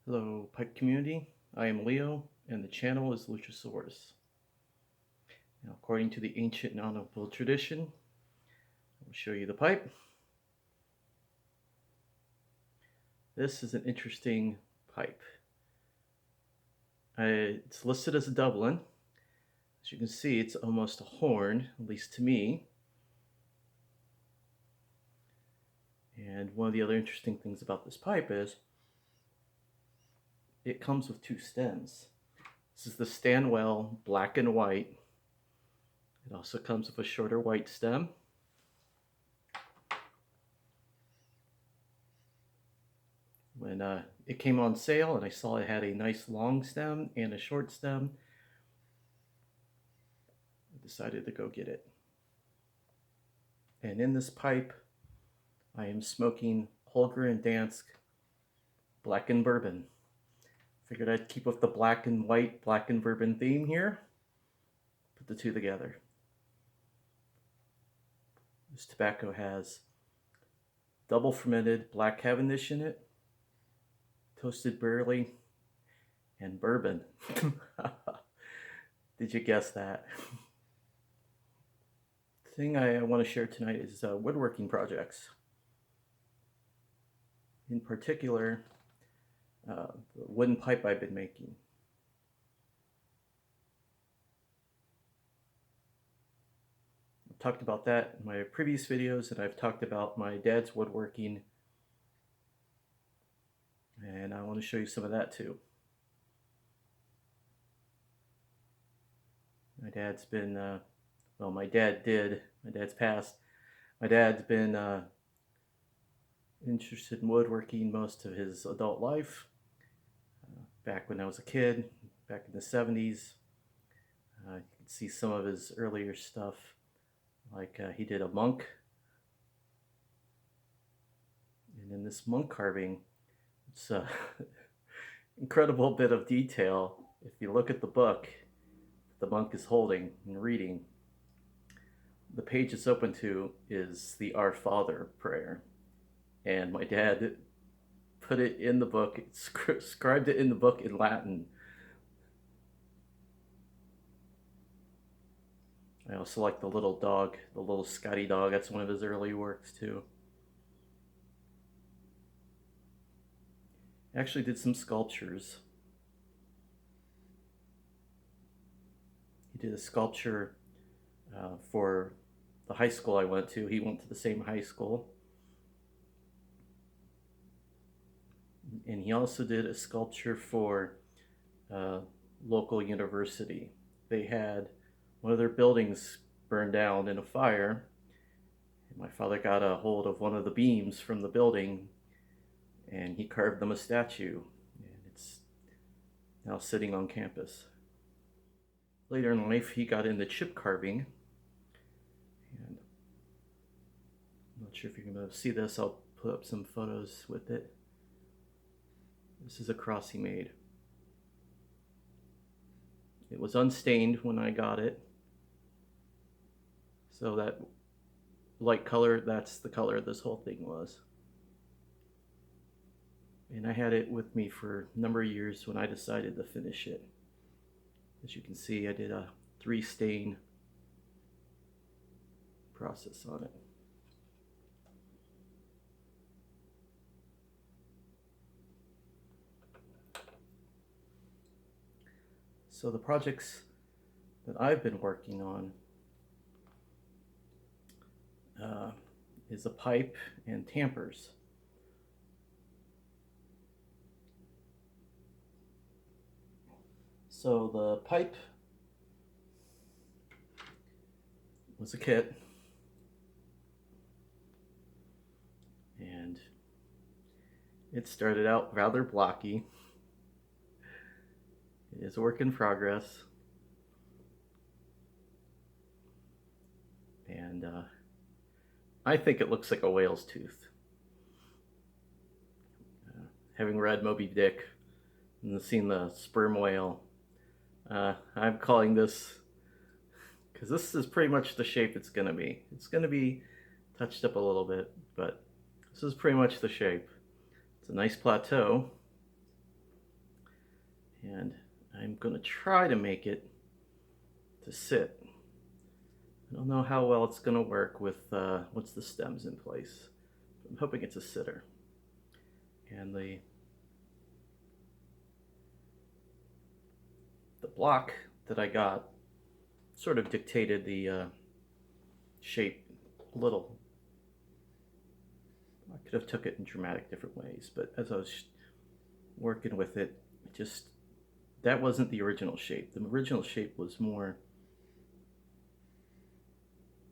Hello, pipe community. I am Leo, and the channel is Lutrasaurus. Now, according to the ancient nautical tradition, I will show you the pipe. This is an interesting pipe. It's listed as a Dublin. As you can see, it's almost a horn, at least to me. And one of the other interesting things about this pipe is it comes with two stems. This is the Stanwell black and white. It also comes with a shorter white stem. When it came on sale and I saw it had a nice long stem and a short stem, I decided to go get it. And in this pipe, I am smoking Holger and Dansk black and bourbon. Figured I'd keep with the black and white, black and bourbon theme here. Put the two together. This tobacco has double fermented black Cavendish in it, toasted barley, and bourbon. Did you guess that? The thing I want to share tonight is woodworking projects. In particular, the wooden pipe I've been making. I've talked about that in my previous videos, and I've talked about my dad's woodworking, and I want to show you some of that too. My dad's been, well, my dad's passed. My dad's been interested in woodworking most of his adult life. Back when I was a kid, back in the 70s, you can see some of his earlier stuff, like he did a monk. And in this monk carving, it's an incredible bit of detail. If you look at the book the monk is holding and reading, the page it's open to is the Our Father prayer. And my dad put it in the book, scribed it in the book in Latin. I also like the little dog, the little Scotty dog. That's one of his early works too. I actually did some sculptures. He did a sculpture for the high school I went to. He went to the same high school. And he also did a sculpture for a local university. They had one of their buildings burned down in a fire. And my father got a hold of one of the beams from the building and he carved them a statue. And it's now sitting on campus. Later in life, he got into chip carving. And I'm not sure if you're going to see this. I'll put up some photos with it. This is a cross he made. It was unstained when I got it. So that light color, that's the color this whole thing was. And I had it with me for a number of years when I decided to finish it. As you can see, I did a 3-stain process on it. So the projects that I've been working on is a pipe and tampers. So the pipe was a kit, and it started out rather blocky. It is a work in progress, and I think it looks like a whale's tooth. Having read Moby Dick and seen the sperm whale, I'm calling this, because this is pretty much the shape it's going to be. It's going to be touched up a little bit, but this is pretty much the shape. It's a nice plateau. and I'm going to try to make it to sit. I don't know how well it's going to work with once the stem's in place. I'm hoping it's a sitter. And the block that I got sort of dictated the shape a little. I could have took it in dramatic different ways, but as I was working with it, that wasn't the original shape. The original shape was more,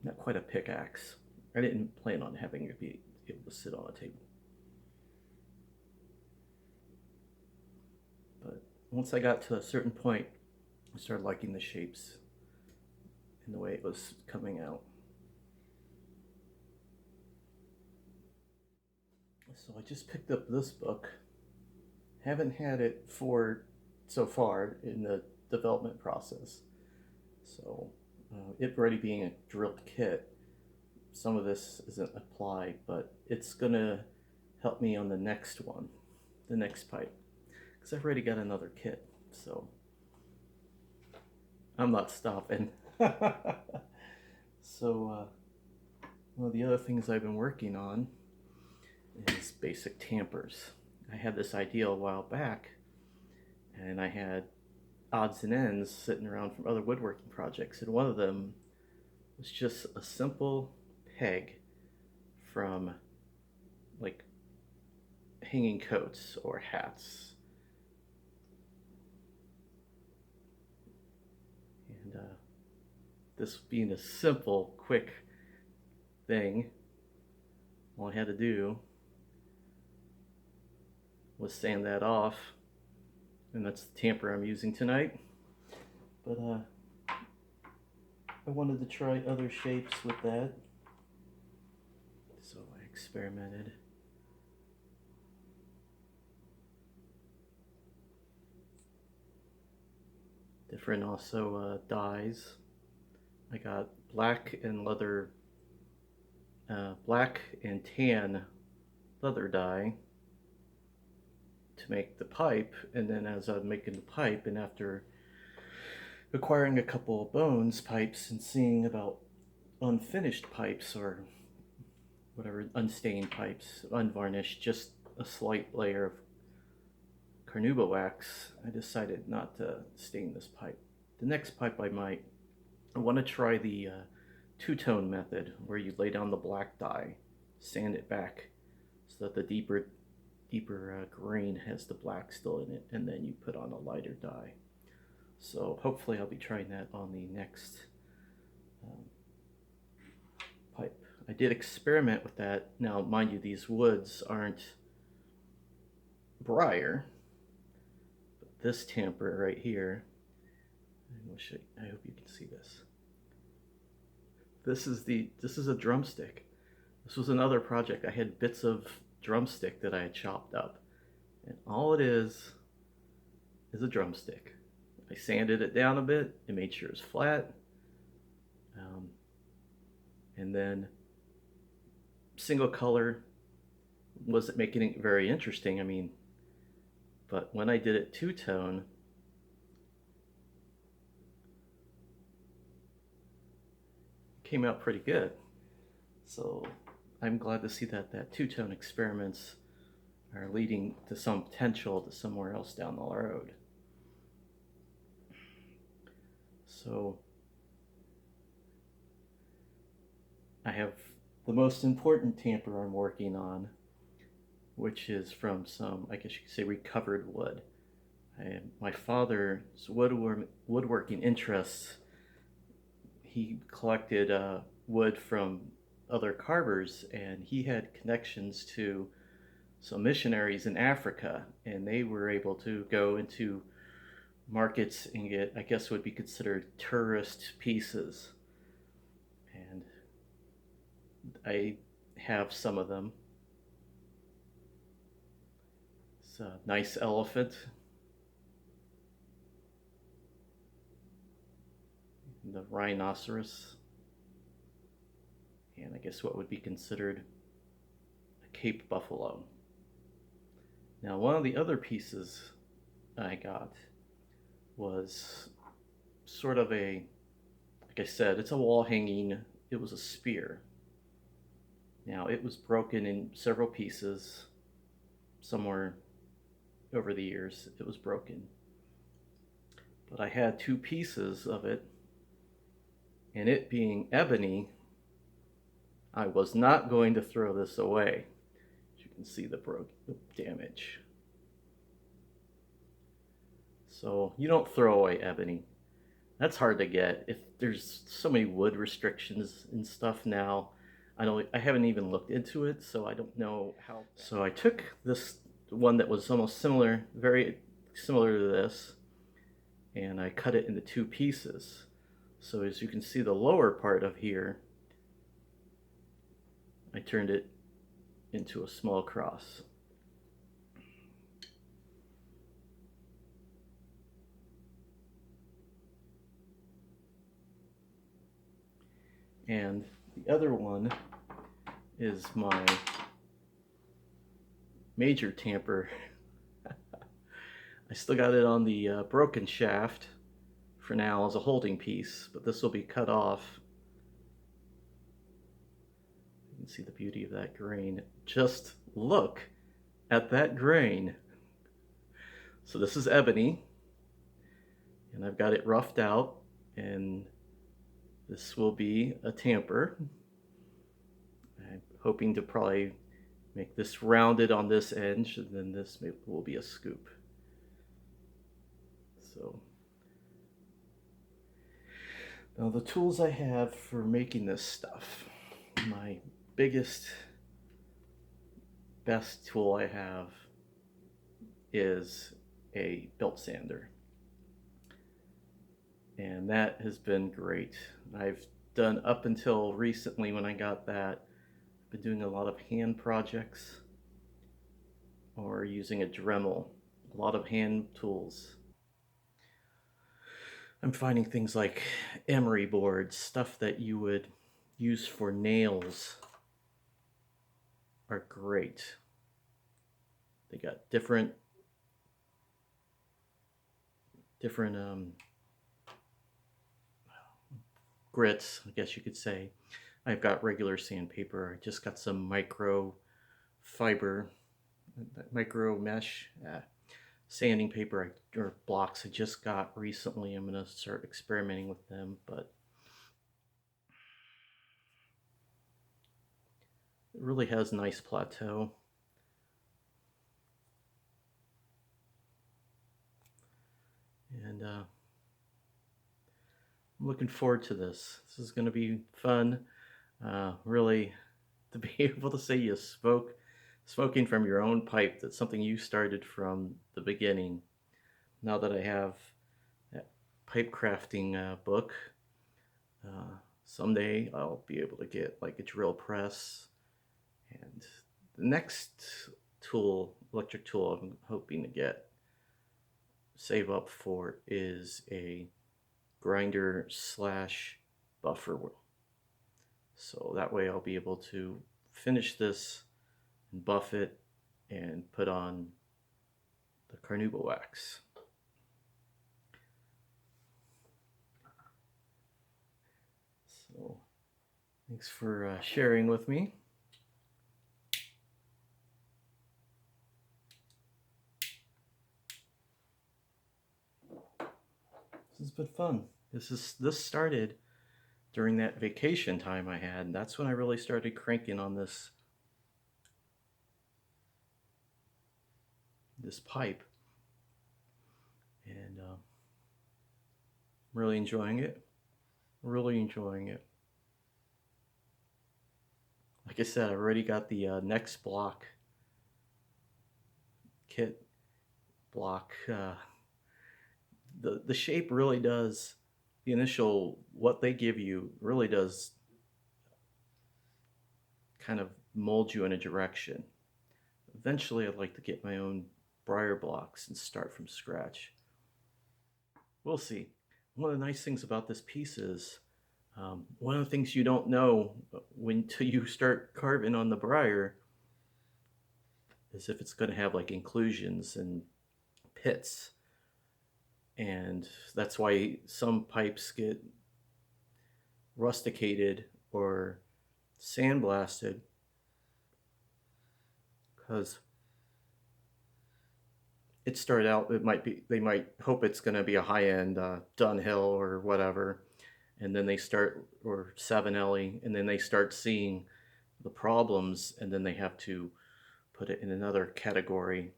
not quite a pickaxe. I didn't plan on having it be able to sit on a table. But once I got to a certain point, I started liking the shapes and the way it was coming out. So I just picked up this book. Haven't had it for so far in the development process. So it already being a drilled kit, some of this isn't applied, but it's gonna help me on the next one, the next pipe, because I've already got another kit, so I'm not stopping. So one of the other things I've been working on is basic tampers. I had this idea a while back, and I had odds and ends sitting around from other woodworking projects, and one of them was just a simple peg from like hanging coats or hats. And this being a simple, quick thing, all I had to do was sand that off, and that's the tamper I'm using tonight. But I wanted to try other shapes with that, so I experimented. Different also dyes. I got black and leather, black and tan leather dye to make the pipe, and then as I'm making the pipe, and after acquiring a couple of bones pipes and seeing about unfinished pipes or whatever, unstained pipes, unvarnished, just a slight layer of carnauba wax, I decided not to stain this pipe. The next pipe I want to try the two-tone method, where you lay down the black dye, sand it back so that the deeper grain has the black still in it, and then you put on a lighter dye. So hopefully I'll be trying that on the next pipe. I did experiment with that. Now, mind you, these woods aren't briar, but this tamper right here, I hope you can see this. This is a drumstick. This was another project. I had bits of drumstick that I had chopped up, and all it is a drumstick. I sanded it down a bit and made sure it was flat, and then single color wasn't making it very interesting. I mean, but when I did it two-tone, it came out pretty good. So I'm glad to see that two-tone experiments are leading to some potential to somewhere else down the road. So I have the most important tamper I'm working on, which is from some, I guess you could say, recovered wood. My father's woodworking interests, he collected wood from other carvers, and he had connections to some missionaries in Africa, and they were able to go into markets and get, I guess, would be considered tourist pieces. And I have some of them. It's a nice elephant. The rhinoceros. And I guess what would be considered a Cape buffalo. Now, one of the other pieces I got was sort of like I said, it's a wall hanging. It was a spear. Now, it was broken in several pieces somewhere over the years. It was broken. But I had two pieces of it, and it being ebony, I was not going to throw this away. As you can see the damage. So you don't throw away ebony. That's hard to get. If there's so many wood restrictions and stuff now, I haven't even looked into it, so I don't know how. So I took this one that was almost similar, very similar to this, and I cut it into two pieces. So as you can see, the lower part of here, I turned it into a small cross. And the other one is my major tamper. I still got it on the broken shaft for now as a holding piece, but this will be cut off. You can see the beauty of that grain. Just look at that grain. So this is ebony, and I've got it roughed out, and this will be a tamper. I'm hoping to probably make this rounded on this edge, and then this will be a scoop. So now the tools I have for making this stuff, my best tool I have is a belt sander, and that has been great. I've done, up until recently when I got that, been doing a lot of hand projects or using a Dremel, a lot of hand tools. I'm finding things like emery boards, stuff that you would use for nails, are great. They got different grits, I guess you could say. I've got regular sandpaper. I just got some micro mesh sanding paper or blocks I just got recently. I'm going to start experimenting with them, but it really has nice plateau. And I'm looking forward to this. This is going to be fun. Really, to be able to say you smoking from your own pipe, that's something you started from the beginning. Now that I have that pipe crafting book, someday I'll be able to get like a drill press. And the next electric tool I'm hoping to save up for, is a grinder / buffer wheel. So that way I'll be able to finish this and buff it and put on the carnauba wax. So thanks for sharing with me. This has been fun. This started during that vacation time I had, and that's when I really started cranking on this pipe, and I'm really enjoying it. Like I said, I've already got the next block kit block. The shape really does, the initial, what they give you really does kind of mold you in a direction. Eventually I'd like to get my own briar blocks and start from scratch. We'll see. One of the nice things about this piece is, one of the things you don't know until you start carving on the briar is if it's going to have like inclusions and pits. and that's why some pipes get rusticated or sandblasted, because it started out, it might be, they might hope it's going to be a high-end Dunhill or whatever, and then they start, or 7 and then they start seeing the problems, and then they have to put it in another category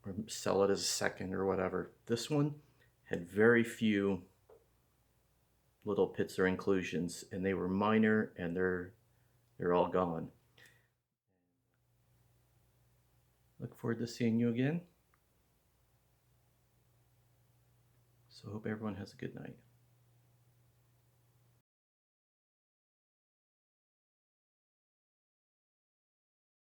or sell it as a second or whatever. This one had very few little pits or inclusions, and they were minor, and they're all gone. Look forward to seeing you again. So hope everyone has a good night.